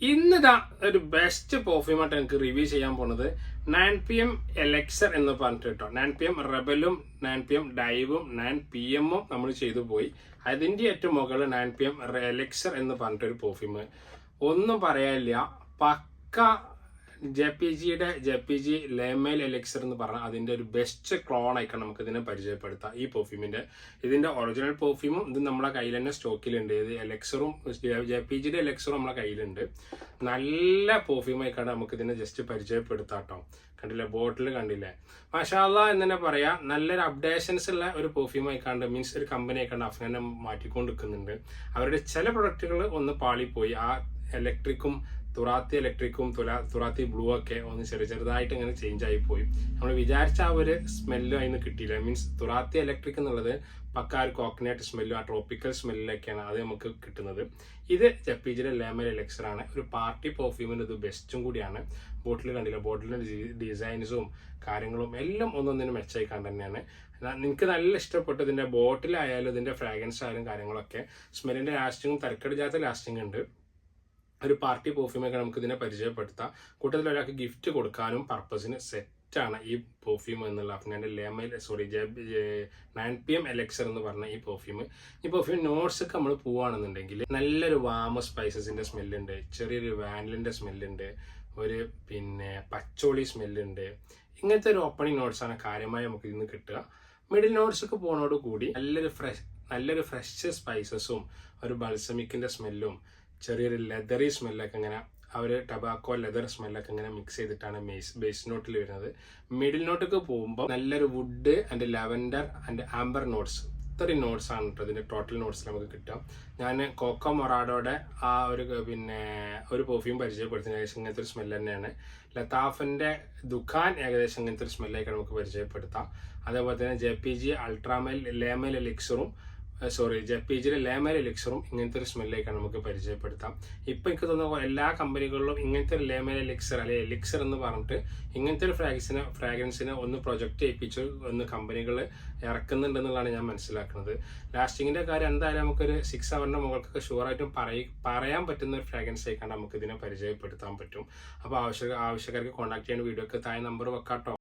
ഇന്നിതാ ഒരു ബെസ്റ്റ് പെർഫ്യൂമായിട്ട് എനിക്ക് റിവ്യൂ ചെയ്യാൻ പോണത് 9pm എലക്സർ എന്ന് പറഞ്ഞിട്ട് കേട്ടോ. 9pm റെബലും 9pm ഡൈവും 9pm നമ്മൾ ചെയ്തു പോയി. അതിൻ്റെ ഏറ്റവും മുകളിൽ 9pm എലക്സർ എന്ന് പറഞ്ഞിട്ടൊരു പെർഫ്യൂം. ഒന്നും പറയാനില്ല, പക്ക JPG ലേമേൽ എലക്സർ എന്ന് പറഞ്ഞാൽ അതിൻ്റെ ഒരു ബെസ്റ്റ് ക്ലോൺ ആയിക്കാണ് നമുക്ക് ഇതിനെ പരിചയപ്പെടുത്താം. ഈ പെർഫ്യൂമിൻ്റെ ഇതിൻ്റെ ഒറിജിനൽ പെർഫ്യൂമും ഇത് നമ്മളെ കയ്യിൽ തന്നെ സ്റ്റോക്കിലുണ്ട്. ഇത് എലക്സറും JPG എലക്സറും നമ്മളെ കയ്യിലുണ്ട്. നല്ല പെർഫ്യൂമായിക്കാണ് നമുക്ക് ഇതിനെ ജസ്റ്റ് പരിചയപ്പെടുത്താം കേട്ടോ. കണ്ടില്ലേ, ബോട്ടിൽ കണ്ടില്ലേ, മാഷാ അല്ലാഹ് എന്ന് തന്നെ പറയാം. നല്ലൊരു അപ്ഡേഷൻസ് ഉള്ള ഒരു പെർഫ്യൂം ആയിക്കാണ്ട്, മീൻസ് ഒരു കമ്പനി ആയിക്കാണ്ട് അഫ്ഗാനെ മാറ്റിക്കൊണ്ടിരിക്കുന്നുണ്ട്. അവരുടെ ചില പ്രൊഡക്റ്റുകൾ ഒന്ന് പാളിപ്പോയി. ആ ഇലക്ട്രിക്കും തുറാത്തി ഇലക്ട്രിക്കും തുറാത്തി ബ്ലൂ ഒക്കെ ഒന്ന് ചെറുതായിട്ട് ഇങ്ങനെ ചേഞ്ച് ആയിപ്പോയി. നമ്മൾ വിചാരിച്ച ആ ഒരു സ്മെല്ലും അതിന് കിട്ടിയില്ല. മീൻസ് തുറാത്തി ഇലക്ട്രിക് എന്നുള്ളത് പക്ക ഒരു കോക്കനട്ട് സ്മെല്ലും ആ ട്രോപ്പിക്കൽ സ്മെല്ലിലൊക്കെയാണ് അത് നമുക്ക് കിട്ടുന്നത്. ഇത് JPGയുടെ ലേമൽ എലക്സറാണ്. ഒരു പാർട്ടി പെർഫ്യൂമിന് ഇത് ബെസ്റ്റും കൂടിയാണ്. ബോട്ടിൽ കണ്ടില്ല, ബോട്ടിലിൻ്റെ ഡിസൈൻസും കാര്യങ്ങളും എല്ലാം ഒന്നൊന്നിനും മെച്ചമായിക്കാണ്ട് തന്നെയാണ്. എനിക്ക് നല്ല ഇഷ്ടപ്പെട്ടു. ഇതിൻ്റെ ബോട്ടിലായാലും ഇതിൻ്റെ ഫ്രാഗ്രൻസ് ആയാലും കാര്യങ്ങളൊക്കെ സ്മെല്ലിൻ്റെ ലാസ്റ്റിങ്ങും തരക്കടില്ലാത്ത ലാസ്റ്റിംഗ് ഉണ്ട്. ഒരു പാർട്ടി പെർഫ്യൂമൊക്കെ നമുക്ക് ഇതിനെ പരിചയപ്പെടുത്താം. കൂട്ടത്തിൽ ഒരാൾക്ക് ഗിഫ്റ്റ് കൊടുക്കാനും പർപ്പസിന് സെറ്റാണ് ഈ പെർഫ്യൂം എന്നുള്ള അഫ്ഗാൻ്റെ ലേമൽ 9pm എലക്സർ എന്ന് പറഞ്ഞ ഈ പെർഫ്യൂം നോട്ട്സൊക്കെ നമ്മൾ പോവുകയാണെന്നുണ്ടെങ്കിൽ നല്ലൊരു വാമ സ്പൈസസിൻ്റെ സ്മെല്ലുണ്ട്, ചെറിയൊരു വാനിലിൻ്റെ സ്മെല്ലുണ്ട്, ഒരു പച്ചോളി സ്മെല്ലുണ്ട്. ഇങ്ങനത്തെ ഒരു ഓപ്പണിംഗ് നോട്ട്സാണ് കാര്യമായി നമുക്ക് ഇന്ന് കിട്ടുക. മിഡിൽ നോട്ട്സൊക്കെ പോകുന്നതോട് കൂടി നല്ലൊരു ഫ്രഷ് സ്പൈസസും ഒരു ബൾസമിക്കിൻ്റെ സ്മെല്ലും ചെറിയൊരു ലെതറി സ്മെല്ലൊക്കെ ഇങ്ങനെ അവർ ടബാക്കോ ലെതർ സ്മെല്ലൊക്കെ ഇങ്ങനെ മിക്സ് ചെയ്തിട്ടാണ് ബേസ് നോട്ടിൽ വരുന്നത്. മിഡിൽ നോട്ടൊക്കെ പോകുമ്പോൾ നല്ലൊരു would and lavender and amber notes, ഇത്രയും നോട്ട്സ് ആണ് കേട്ടോ ഇതിൻ്റെ ടോട്ടൽ നോട്ട്സ് നമുക്ക് കിട്ടാം. ഞാൻ കോക്കോ മൊറാഡോയുടെ ആ ഒരു പെർഫ്യൂം പരിചയപ്പെടുത്തുന്ന ഏകദേശം ഇങ്ങനത്തെ ഒരു സ്മെല്ല് തന്നെയാണ്. ലതാഫിൻ്റെ ദുഖാൻ ഏകദേശം ഇങ്ങനത്തെ ഒരു സ്മെല്ലൊക്കെ നമുക്ക് പരിചയപ്പെടുത്താം. അതേപോലെ തന്നെ ലേമൽ എലിക്സറും JPGയുടെ ലേമൽ എലിക്സറും ഇങ്ങനത്തെ ഒരു സ്മെല്ലേക്കാണ് നമുക്ക് പരിചയപ്പെടുത്താം. ഇപ്പം എനിക്ക് തോന്നുന്നു എല്ലാ കമ്പനികളിലും ഇങ്ങനത്തെ ഒരു ലേമൽ എലിക്സർ അല്ലെങ്കിൽ എലിക്സർ എന്ന് പറഞ്ഞിട്ട് ഇങ്ങനത്തെ ഒരു ഫ്രാഗ്രൻസിനെ ഒന്ന് പ്രൊജക്റ്റ് ചെയ്യിപ്പിച്ച് ഒന്ന് കമ്പനികൾ ഇറക്കുന്നുണ്ടെന്നുള്ളതാണ് ഞാൻ മനസ്സിലാക്കുന്നത്. ലാസ്റ്റിങ്ങിൻ്റെ കാര്യം എന്തായാലും നമുക്കൊരു 6 hourന്റെ മുകൾക്കൊക്കെ ഷുവറായിട്ടും പറയാൻ പറ്റുന്ന ഒരു ഫ്രാഗ്രൻസ് ആയിക്കാണ്ട് നമുക്ക് ഇതിനെ പരിചയപ്പെടുത്താൻ പറ്റും. അപ്പോൾ ആവശ്യക്കാർക്ക് കോൺടാക്ട് ചെയ്യുന്ന വീഡിയോക്ക് താഴെ നമ്പർ വെക്കാട്ടോ.